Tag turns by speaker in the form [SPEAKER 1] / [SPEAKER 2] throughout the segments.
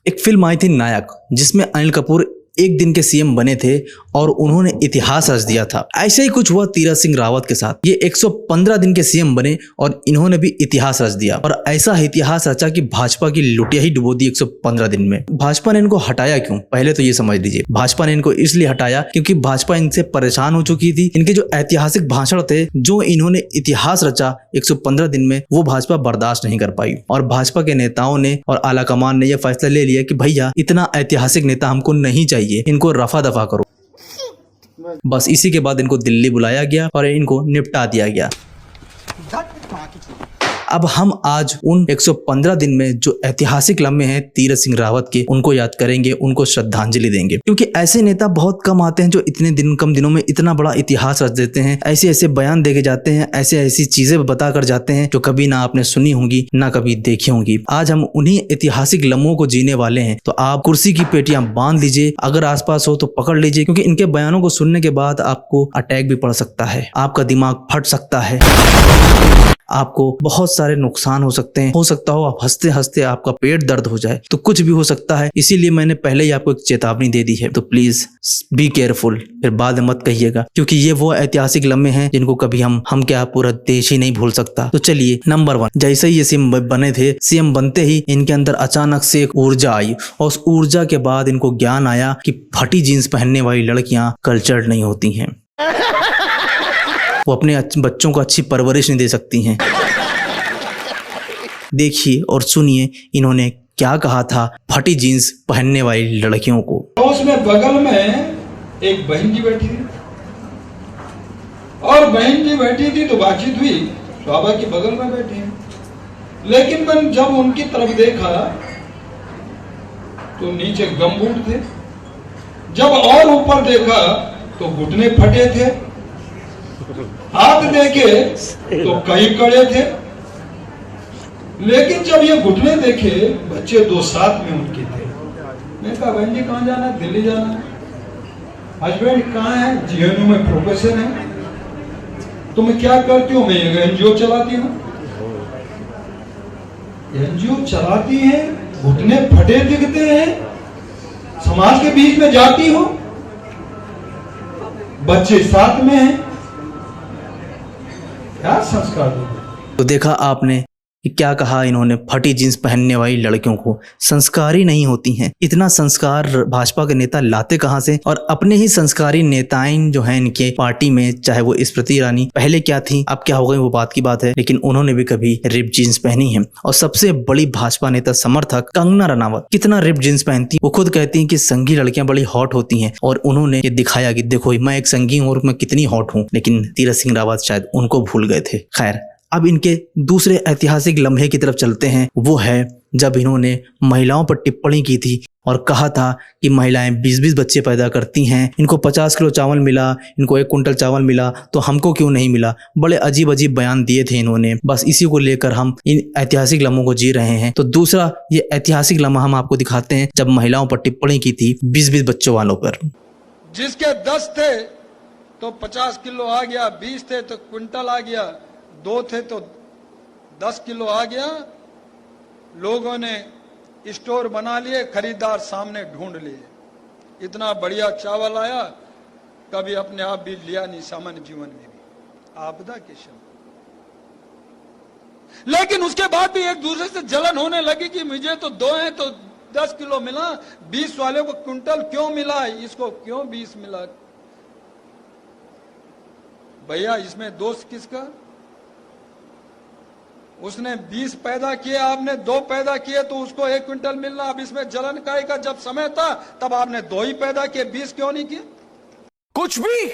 [SPEAKER 1] एक फिल्म आई थी नायक, जिसमें अनिल कपूर एक दिन के सीएम बने थे और उन्होंने इतिहास रच दिया था। ऐसे ही कुछ हुआ तीरथ सिंह रावत के साथ। ये 115 दिन के सीएम बने और इन्होंने भी इतिहास रच दिया, और ऐसा इतिहास रचा कि भाजपा की लुटिया ही डुबो दी 115 दिन में। भाजपा ने इनको हटाया क्यों, पहले तो ये समझ लीजिए। भाजपा ने इनको इसलिए हटाया क्योंकि भाजपा इनसे परेशान हो चुकी थी। इनके जो ऐतिहासिक भाषण थे, जो इन्होंने इतिहास रचा 115 दिन में, वो भाजपा बर्दाश्त नहीं कर पाई। और भाजपा के नेताओं ने और आला कमान ने यह फैसला ले लिया कि भैया इतना ऐतिहासिक नेता हमको नहीं चाहिए, इनको रफा दफा करो। बस इसी के बाद इनको दिल्ली बुलाया गया और इनको निपटा दिया गया। अब हम आज उन 115 दिन में जो ऐतिहासिक लम्हे हैं तीरथ सिंह रावत के, उनको याद करेंगे, उनको श्रद्धांजलि देंगे। क्योंकि ऐसे नेता बहुत कम आते हैं जो इतने दिन कम दिनों में इतना बड़ा इतिहास रच देते हैं, ऐसे ऐसे बयान देके जाते हैं, ऐसे ऐसी चीजें बता कर जाते हैं जो कभी ना आपने सुनी होंगी ना कभी देखी होंगी। आज हम उन्हीं ऐतिहासिक लम्हों को जीने वाले हैं, तो आप कुर्सी की पेटियां बांध लीजिए, अगर आसपास हो तो पकड़ लीजिए, क्योंकि इनके बयानों को सुनने के बाद आपको अटैक भी पड़ सकता है, आपका दिमाग फट सकता है, आपको बहुत सारे नुकसान हो सकते हैं। हो सकता हो आप हंसते हंसते आपका पेट दर्द हो जाए, तो कुछ भी हो सकता है। इसीलिए मैंने पहले ही आपको एक चेतावनी दे दी है, तो प्लीज बी केयरफुल, फिर बाद में मत कहिएगा, क्योंकि ये वो ऐतिहासिक लम्हे हैं जिनको कभी हम क्या पूरा देश ही नहीं भूल सकता। तो चलिए, नंबर 1, जैसे ही ये सीएम बने थे, सीएम बनते ही इनके अंदर अचानक से एक ऊर्जा आई, और उस ऊर्जा के बाद इनको ज्ञान आया कि फटी जींस पहनने वाली लड़कियां कल्चर्ड नहीं होती हैं, वो अपने बच्चों को अच्छी परवरिश नहीं दे सकती हैं। देखिए और सुनिए इन्होंने क्या कहा था फटी जीन्स पहनने वाली लड़कियों को।
[SPEAKER 2] उसमें बगल में एक बहन जी बैठी थी, और बहन जी बैठी थी तो बातचीत हुई, शोभा के बगल में बैठी है। लेकिन मैंने जब उनकी तरफ देखा तो नीचे गमबूट थे, जब और ऊपर देखा तो घुटने फटे थे, हाथ देखे तो कई कड़े थे। लेकिन जब ये घुटने देखे, बच्चे 2 साथ में उनके थे। मैं कहा बहन जी कहाँ जाना है? दिल्ली जाना है। हस्बैंड कहाँ है? जीएनयू में प्रोफेसर है। तो मैं क्या करती हूँ? मैं एक एनजीओ चलाती हूँ। एनजीओ चलाती है, घुटने फटे दिखते हैं, समाज के बीच में जाती हो, बच्चे साथ में हैं, क्या संस्कार दोगे?
[SPEAKER 1] तो देखा आपने कि क्या कहा इन्होंने, फटी जींस पहनने वाली लड़कियों को संस्कारी नहीं होती हैं। इतना संस्कार भाजपा के नेता लाते कहां से? और अपने ही संस्कारी नेताएं जो हैं इनके पार्टी में, चाहे वो स्मृति ईरानी पहले क्या थी, अब क्या हो गई, वो बात की बात है, लेकिन उन्होंने भी कभी रिप जींस पहनी है। और सबसे बड़ी भाजपा नेता समर्थक कंगना रनावत कितना रिप जींस पहनती, वो खुद कहती है कि संघी लड़कियां बड़ी हॉट होती हैं, और उन्होंने ये दिखाया कि देखो मैं एक संघी हूं और मैं कितनी हॉट हूं। लेकिन तीरथ सिंह रावत शायद उनको भूल गए थे। खैर, अब इनके दूसरे ऐतिहासिक लम्हे की तरफ चलते हैं। वो है जब इन्होंने महिलाओं पर टिप्पणी की थी और कहा था कि महिलाएं 20-20 बच्चे पैदा करती हैं, इनको 50 किलो चावल मिला, इनको 1 कुंटल चावल मिला, तो हमको क्यों नहीं मिला। बड़े अजीब अजीब बयान दिए थे इन्होंने। बस इसी को लेकर हम इन ऐतिहासिक लम्हों को जी रहे हैं। तो दूसरा ये ऐतिहासिक लम्हा हम आपको दिखाते हैं जब महिलाओं पर टिप्पणी की थी 20-20 बच्चों वालों पर।
[SPEAKER 2] जिसके 10 थे तो 50 किलो आ गया, 20 थे तो क्विंटल आ गया, 2 थे तो 10 किलो आ गया। लोगों ने स्टोर बना लिए, खरीदार सामने ढूंढ लिए। इतना बढ़िया चावल आया, कभी अपने आप भी लिया नहीं सामान्य जीवन में भी, आपदा के समय। लेकिन उसके बाद भी एक दूसरे से जलन होने लगी कि मुझे तो 2 है तो 10 किलो मिला, 20 वाले को क्विंटल क्यों मिला, इसको क्यों 20 मिला। भैया इसमें दोष किसका? उसने 20 पैदा किए, आपने 2 पैदा किए, तो उसको 1 क्विंटल मिलना। अब इसमें जलन काय का? जब समय था तब आपने 2 ही पैदा किए, 20 क्यों नहीं किए? कुछ भी।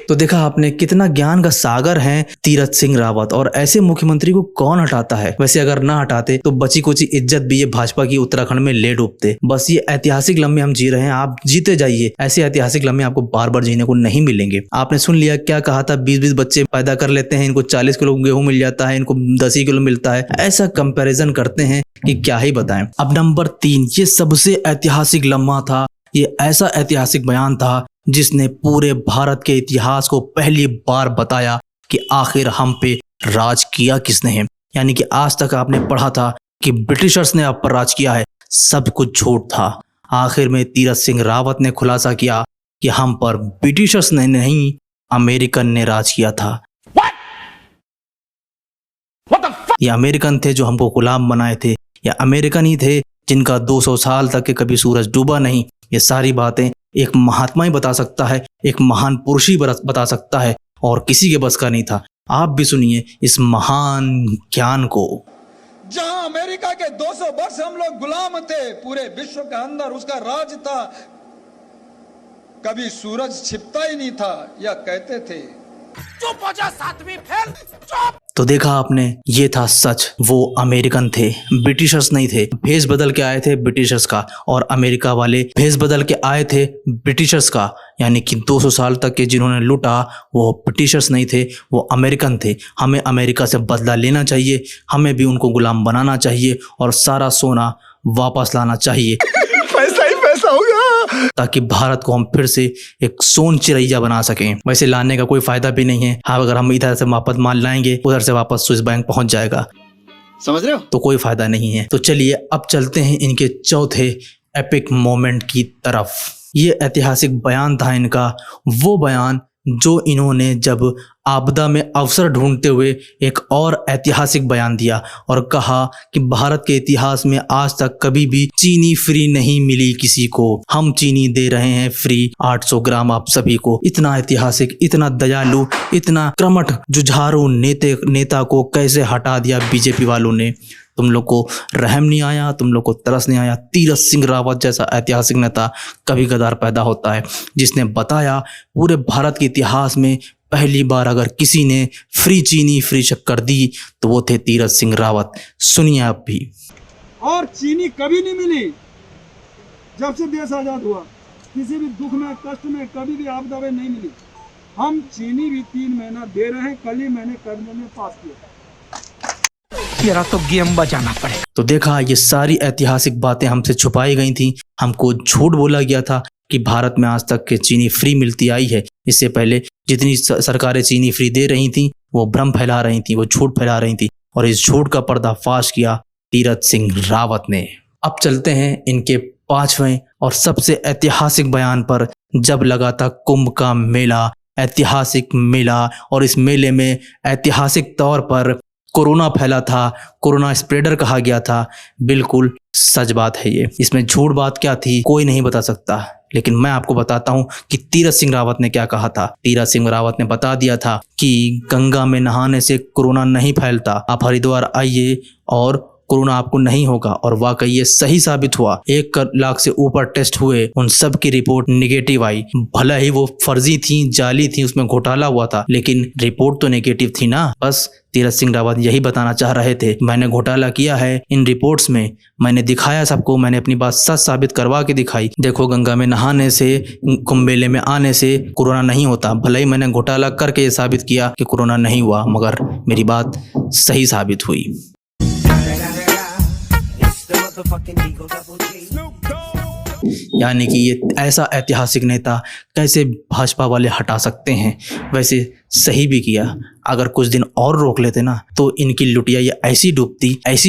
[SPEAKER 1] तो देखा आपने कितना ज्ञान का सागर है तीरथ सिंह रावत, और ऐसे मुख्यमंत्री को कौन हटाता है। वैसे अगर ना हटाते तो बची कुची इज्जत भी ये भाजपा की उत्तराखंड में ले डूबते। बस ये ऐतिहासिक लम्हे हम जी रहे हैं, आप जीते जाइए। ऐसे ऐतिहासिक लम्हे आपको बार बार जीने को नहीं मिलेंगे। आपने सुन लिया क्या कहा था, 20-20 बच्चे पैदा कर लेते हैं, इनको 40 किलो गेहूं मिल जाता है, इनको 10 ही किलो मिलता है। ऐसा कंपेरिजन करते हैं कि क्या ही बताएं। अब नंबर 3, ये सबसे ऐतिहासिक लम्हा था। ये ऐसा ऐतिहासिक बयान था जिसने पूरे भारत के इतिहास को पहली बार बताया कि आखिर हम पे राज किया किसने है। यानी कि आज तक आपने पढ़ा था कि ब्रिटिशर्स ने आप पर राज किया है, सब कुछ झूठ था। आखिर में तीरथ सिंह रावत ने खुलासा किया कि हम पर ब्रिटिशर्स ने नहीं, अमेरिकन ने राज किया था। ये अमेरिकन थे जो हमको गुलाम बनाए थे, या अमेरिकन ही थे जिनका 200 साल तक के कभी सूरज डूबा नहीं। ये सारी बातें एक महात्मा ही बता सकता है, एक महान पुरुष ही बता सकता है, और किसी के बस का नहीं था। आप भी सुनिए इस महान ज्ञान को।
[SPEAKER 2] जहां अमेरिका के 200 वर्ष हम लोग गुलाम थे, पूरे विश्व के अंदर उसका राज था, कभी सूरज छिपता ही नहीं था, या कहते थे।
[SPEAKER 3] चुप हो जा सातवीं फेल, चुप।
[SPEAKER 1] तो देखा आपने, ये था सच। वो अमेरिकन थे, ब्रिटिशर्स नहीं थे। भेष बदल के आए थे ब्रिटिशर्स का, और अमेरिका वाले भेष बदल के आए थे ब्रिटिशर्स का। यानी कि 200 साल तक के जिन्होंने लूटा वो ब्रिटिशर्स नहीं थे, वो अमेरिकन थे। हमें अमेरिका से बदला लेना चाहिए, हमें भी उनको गुलाम बनाना चाहिए और सारा सोना वापस लाना चाहिए,
[SPEAKER 3] पैसा ही पैसा होगा,
[SPEAKER 1] ताकि भारत को हम फिर से एक सोन चिरैया बना सकें। वैसे लाने का कोई फायदा भी नहीं है। हाँ, अगर हम इधर से वापस माल लाएंगे, उधर से वापस स्विस बैंक पहुंच जाएगा,
[SPEAKER 3] समझ रहे हो?
[SPEAKER 1] तो कोई फायदा नहीं है। तो चलिए अब चलते हैं इनके चौथे एपिक मोमेंट की तरफ। ये ऐतिहासिक बयान था इनका, वो बयान जो इन्होंने जब आपदा में अवसर ढूंढते हुए एक और ऐतिहासिक बयान दिया और कहा कि भारत के इतिहास में आज तक कभी भी चीनी फ्री नहीं मिली किसी को, हम चीनी दे रहे हैं फ्री 800 ग्राम आप सभी को। इतना ऐतिहासिक, इतना दयालु, इतना कर्मठ जुझारू नेता को कैसे हटा दिया बीजेपी वालों ने। तुम लोग को रहम नहीं आया, तुम लोग को तरस नहीं आया। तीरथ सिंह रावत जैसा ऐतिहासिक नेता कभी कदार पैदा होता है, जिसने बताया पूरे भारत के इतिहास में पहली बार अगर किसी ने फ्री चीनी फ्री शक्कर दी तो वो थे तीरथ सिंह रावत। सुनिए आप भी।
[SPEAKER 4] और चीनी कभी नहीं मिली जब से देश आजाद हुआ, किसी भी दुख में कष्ट में कभी भी आपदा में नहीं मिली। हम चीनी भी 3 महीना दे रहे हैं, कल ही मैंने कैबिनेट में पास किया।
[SPEAKER 3] तेरा तो गेम बजाना पड़ेगा।
[SPEAKER 1] तो देखा, ये सारी ऐतिहासिक बातें हमसे छुपाई गई थी, हमको झूठ बोला गया था कि भारत में आज तक के चीनी फ्री मिलती आई है। इससे पहले जितनी सरकारें चीनी फ्री दे रही थी वो भ्रम फैला रही थी, वो झूठ फैला रही थी, और इस झूठ का पर्दाफाश किया तीरथ सिंह रावत ने। अब चलते हैं इनके 5वें और सबसे ऐतिहासिक बयान पर। जब लगा था कुंभ का मेला, ऐतिहासिक मेला, और इस मेले में ऐतिहासिक तौर पर कोरोना फैला था, कोरोना स्प्रेडर कहा गया था। बिल्कुल सच बात है ये, इसमें झूठ बात क्या थी कोई नहीं बता सकता, लेकिन मैं आपको बताता हूं कि तीरथ सिंह रावत ने क्या कहा था। तीरथ सिंह रावत ने बता दिया था कि गंगा में नहाने से कोरोना नहीं फैलता, आप हरिद्वार आइए और कोरोना आपको नहीं होगा। और वाकई ये सही साबित हुआ। 1 लाख से ऊपर टेस्ट हुए, उन सब की रिपोर्ट निगेटिव आई। भले ही वो फर्जी थी, जाली थी, उसमें घोटाला हुआ था, लेकिन रिपोर्ट तो नेगेटिव थी ना। बस तीरथ सिंह रावत यही बताना चाह रहे थे, मैंने घोटाला किया है इन रिपोर्ट्स में, मैंने दिखाया सबको, मैंने अपनी बात सच साबित करवा के दिखाई। देखो, गंगा में नहाने से, कुंभ मेले में आने से कोरोना नहीं होता। भले ही मैंने घोटाला करके ये साबित किया कि कोरोना नहीं हुआ, मगर मेरी बात सही साबित हुई। यानी कि ये ऐसा ऐतिहासिक नेता कैसे भाजपा वाले हटा सकते हैं। वैसे सही भी किया, अगर कुछ दिन और रोक लेते ना तो इनकी लुटिया ये ऐसी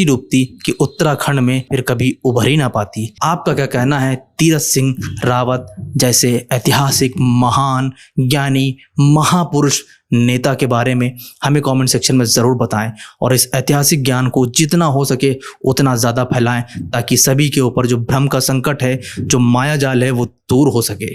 [SPEAKER 1] डूबती कि उत्तराखंड में फिर कभी उभर ही ना पाती। आपका क्या कहना है तीरथ सिंह रावत जैसे ऐतिहासिक महान ज्ञानी महापुरुष नेता के बारे में? हमें कमेंट सेक्शन में ज़रूर बताएं, और इस ऐतिहासिक ज्ञान को जितना हो सके उतना ज़्यादा फैलाएं, ताकि सभी के ऊपर जो भ्रम का संकट है, जो माया जाल है, वो दूर हो सके।